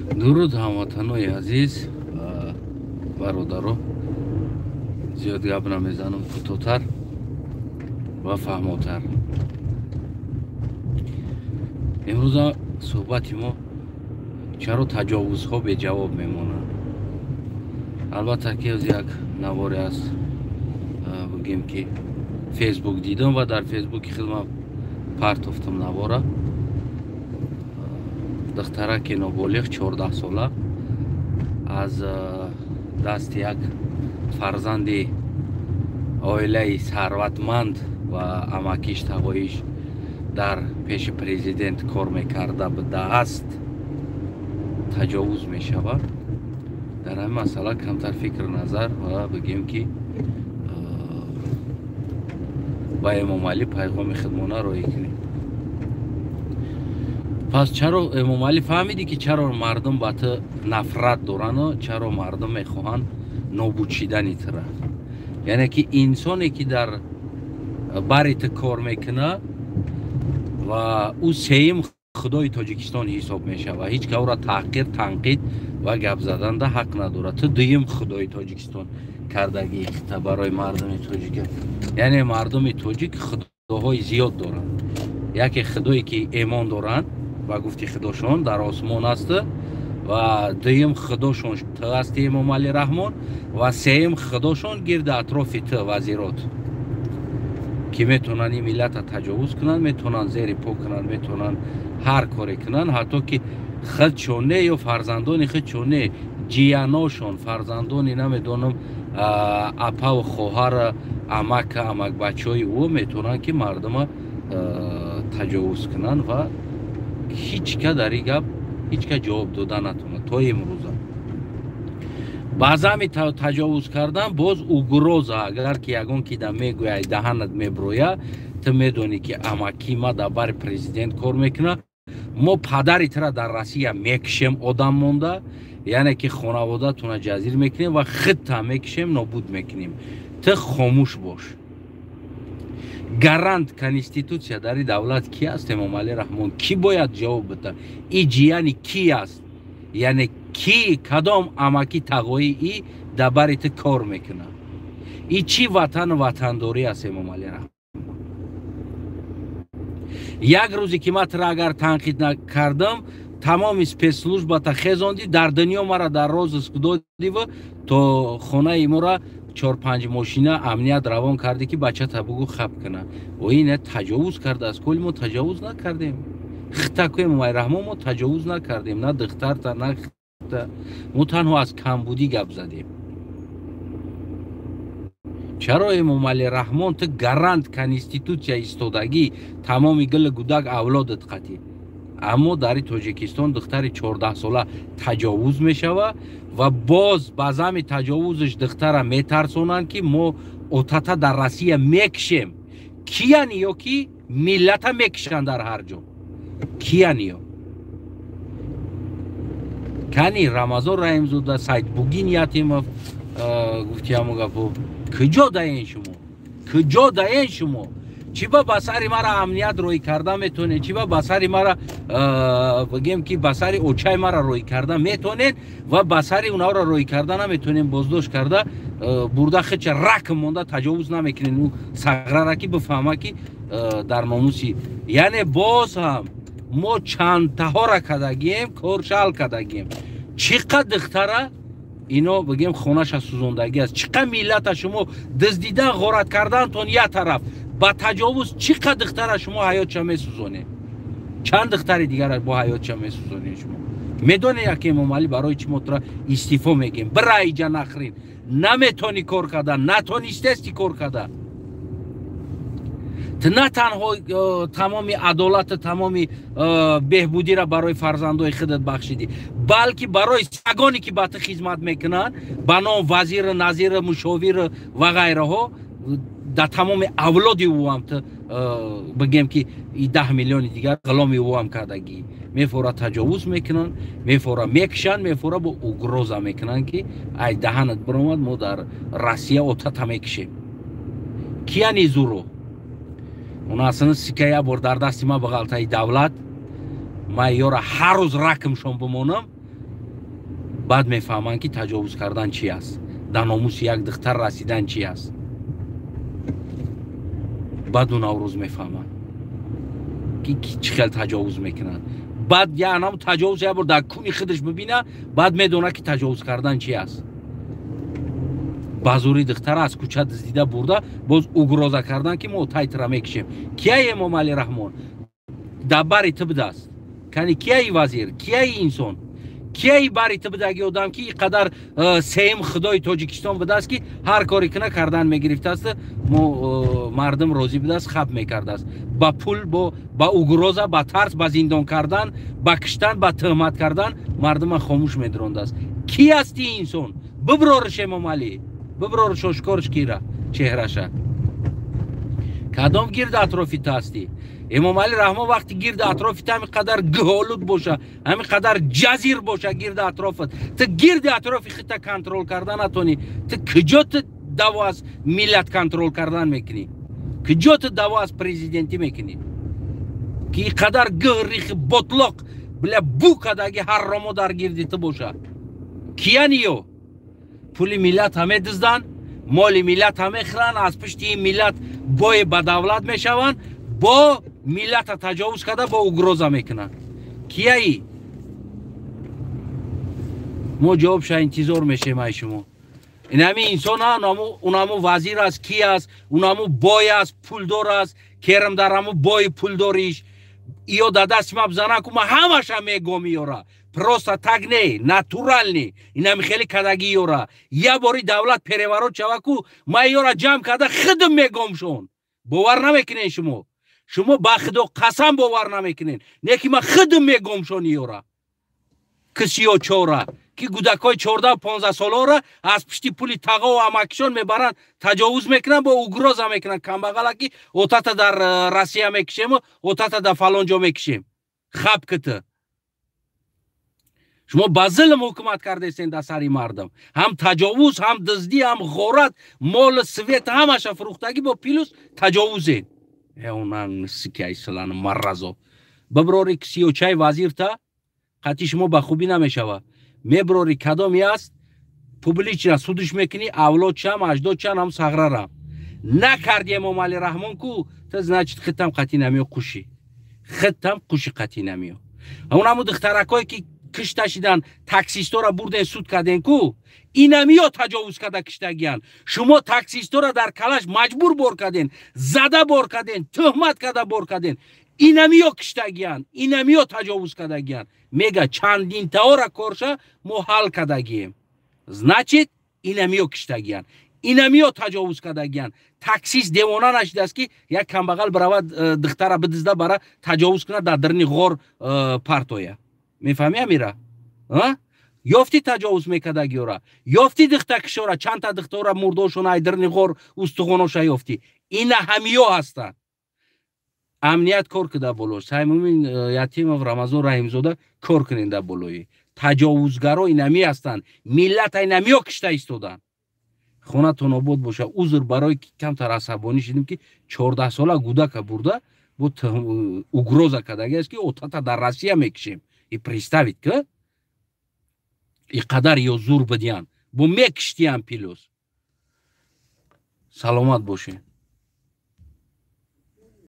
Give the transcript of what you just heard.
درود هموطنای عزیز برادرو زیاد گپ نمیزنم کوتاه‌تر و فهموتر. امروز صحبت ما چرا تجاوزها به جواب میمونند. البته که از یک نواری است بگیم که فیسبوک دیدم و در فیسبوک خیلی پرت افتم نواره دخترک نابالغ 14 ساله از دست یک فرزند عائله ثروتمند و اماکیش تقایش در پیش پرزیدنت کار میکرده به دست تجاوز میشود. در این مسئله کمتر فکر نظر و بگیم که با امام علی پیغام خدمانه روی کنیم. پس چرا امام علی فهمیدی که چرا مردم با تو نفرت دارن و چرا مردم میخواهن نابود شدن تره؟ یعنی که انسانی که در بریت کار میکنه و او سیم خدای تاجیکستان حساب میشه و هیچ که او را تحقیر تنقید و گپ زدن ده حق نداره. تو دویم خدای تاجیکستان کردگی تا برای مردم تاجیک، یعنی مردم تاجیک خداهای زیاد دارن. یکی خدایی که ایمان دارن و گفتی خداشون در آسمان است و دویم خداشون تو است امام علی رحمان و سیم خداشون گرد اطراف تو وزیرات که میتونن این ملت تجاوز کنن، میتونن زیر پا کنن، میتونن هر کاری کنن، حتی که خودشونه یا فرزندان خودشونه جیاناشون فرزندانی نمیدونم اپا و خواهر امک بچهای او میتونن که مردم تجاوز کنن و هیچ که در این گپ هیچ که جواب دادن نتونه تا امروز. بعضا می تجاوز کردن باز اوگروزه اگر که یگون که میگوی دهنت میبرویه تو میدونی که اماکی ما در بر پرزیدنت کار میکنه، ما پدری تر در روسیه میکشیم آدم مونده، یعنی که خانواده تونه جزیر میکنیم و خود تا میکشیم نابود میکنیم. تو خاموش باش. گارانت کنستیتوسیا در دولت کی است؟ امام علی رحمان. کی باید جواب بده؟ ای جیانی کی است؟ یعنی کی کدام اماکی تقوی ای دبریت کار میکنه؟ ای چی وطن و وطنداری است امام علی رحمان؟ یک روزی که من تر اگر تنقید نکردم تمام سپیسلوش با تخیزاندی در دنیا مرا در روز اسکودادی و تو خونه ایمو را 4-5 ماشینه امنیت روان کرده که بچه تا بگو خب کنه و این تجاوز کرده. از کل ما تجاوز نکردیم. خطاکوی امام رحمان ما تجاوز نکردیم، نه دختر تا نه خطا. ما تنها از کمبودی گپ زدیم. چرا امام علی رحمان تو گارانت کنستیتوسیا ایستادگی تمام گل گودک اولادت قطعی، اما در تاجیکستان دختر 14 ساله تجاوز میشوه و باز بعضا تجاوزش دختر میترسونن که ما اوتتا در روسیه میکشیم. کیانی یا کی ملت میکشن در هر جا؟ کیانی یا کنی رمضان رحیم زوده سید بوگین یتیم گفتی همو گفو کجا داین شما؟ کجا داین شما؟ چی با بسری مرا امنیت روی کرده میتونه؟ چی با بسری مرا بگیم که بسری اوچای مرا روی کرده میتونید و بسری اونا را روی کرده نمیتونیم بازداشت کرده برده خچ رک مونده تجاوز نمیکنین اون سغره را که بفهمه که در ناموسی. یعنی باز هم ما چند تاها را کدگیم کارشال کدگیم. چقدر دختره اینا بگیم خونش از سوزندگی است. چقدر ملت شما دزدیدن غارت کردن تون یک طرف با تجاوز چقدر دختر شما حیات چه میسوزونه؟ چند دختر دیگر با حیات چه میسوزونه؟ شما میدونه یکی امام علی برای چی مطرح استعفا میگیم؟ برای جا نخرین نمیتونی کار کردن، نتونستی کار کردن. نه تنها تمام عدالت تمام بهبودی را برای فرزندای خودت بخشیدی، بلکه برای سگانی که با تو خدمت میکنن به نام وزیر، نظیر، مشاور و غیره ها در تمام اولادی او هم بگیم که 10 میلیون دیگر غلامی او هم کردگی میفوره تجاوز میکنن، میفوره میکشن، میفوره با اوگروزا میکنن که ای دهنت برامد ما در روسیه اوتتا میکشیم. کیا نیزورو اون اصلا سکه یا بار در دستی ما بغلطه دولت ما یارا هر روز رقمشون بمونم بعد میفهمن که تجاوز کردن چی است، در ناموس یک دختر رسیدن چی است. بعد اون روز میفهمن که چقدر تجاوز میکنن. بعد یه انام تجاوز یه بار در کونی خودش ببینه، بعد میدونه که تجاوز کردن چی است. بازوری دختر از کوچه دزدیده برده، باز اوگروزه کردن که ما تایت را میکشیم. کیه امام علی رحمان؟ دبر تبد است. کنی کیه وزیر؟ کیه انسان؟ کیه باری تبدگی آدم که اینقدر سیم خدای تاجیکستان بوده است که هر کاری کنه کردن میگرفته است، مردم راضی بوده است، خب میکرده است. با پول، با اوگروزه، با ترس، با زندان کردن، با کشتن، با تهمت کردن مردم خاموش میدرونده است. کی هستی انسان؟ ببرارش امام علی، ببرارش، اشکارش کیره چهرشه. کدام گرد اطرافی هستی؟ امام علی رحمان وقتی گرد اطرافت همینقدر گهالود باشه، همینقدر جزیر باشه گرد اطرافت، تو گرد اطرافی خودت کنترل کردن نتونی، تو کجات دوا از ملت کنترل کردن میکنی؟ کجات دوا از پرزیدنتی میکنی؟ که اینقدر گهریخ بطلق بله بو کدگی هر رامو در گردی تو باشه. کیا نیو؟ پولی ملت همه دزدن، مال ملت همه خرن، از پشت این ملت بای بدولت میشون، با ملت تجاوز کرده، با اوگروزه میکنن. کیه ای؟ ما جوابش انتظار میشیم ای شما. این همین انسان ها، اونامو وزیر است، کی است، اونامو بای است، پولدار است، کرم در همو بای پولداریش ایو دا دست ما بزنه که ما همش هم میگم یورا پروستا تگ نه، ناتورال نه، این هم خیلی کدگی یورا. یه باری دولت پریوارو چوکو ما یورا جمع کرده خودم میگم شون. باور نمیکنین شما؟ شما با خدا قسم باور نمیکنین. نه که ما خودم میگم شون یورا. کسی ها چورا که گودکای 14 و 15 ساله را از پشتی پولی تقا و امکشون میبرن، تجاوز میکنن، با اوگروز میکنن. کمبغل که اوتات در روسیه میکشیم و اوتات در فلانجا میکشیم. خب کته شما با ظلم حکومت کرده استین در سری مردم، هم تجاوز، هم دزدی، هم غارت، مال سویت همش فروختگی با پیلوس تجاوزین. اونم سکی ایسلان مرزا ببراری که 34 وزیر تا قطعی شما به خوبی نمیشوه. میبراری کدامی است پوبلیچ را سودش میکنی، اولاد چم، اجداد چم، هم صغره را نکردی. امام علی رحمان کو تز نچید خطم قطعی نمیو قوشی، خطم قوشی قطعی نمیو. اون همو دخترکایی که کشتشیدن تاکسیستو را بردن سود کردن کو این نمیو تجاوز کرده کشتگیان. شما تاکسیستو را در کلش مجبور بار کردین، زده بار کردین، تهمت کرده بار کردین. این نمیو کشتگیان، این نمیو تجاوز کردگیان. میگه چندین تا را کارشه ما حل کردگیم. значит این نمیو کشتگیان، این نمیو تجاوز کردگیان. تاکسیست دیوانه نشده است که یک کمبغل برود دختر بدزده برای تجاوز کنه در درنی غار پرتویه. میفهمی امیره؟ یافتی تجاوز میکردگی را، یافتی دختکشا را، چند تا دختر را مرداشون ای درنی غار استخوناش یافتی. این همیو هستن. امنیت کار کده بلوش همین یتیم و رمضان رحیمزاده کار کننده بلوی تجاوزگرا اینمی هستن. ملت اینمیو کشته ایستادن. خونه تون آباد باشه. عذر برای کم تر عصبانی شدیم که 14 ساله گودک برده بود اوگروزه کدگی است که اوتاتا در روسیه میکشیم. ای پریستاوید که ای قدر یا زور بدیان بو میکشتیم پیلوس. سلامت باشین.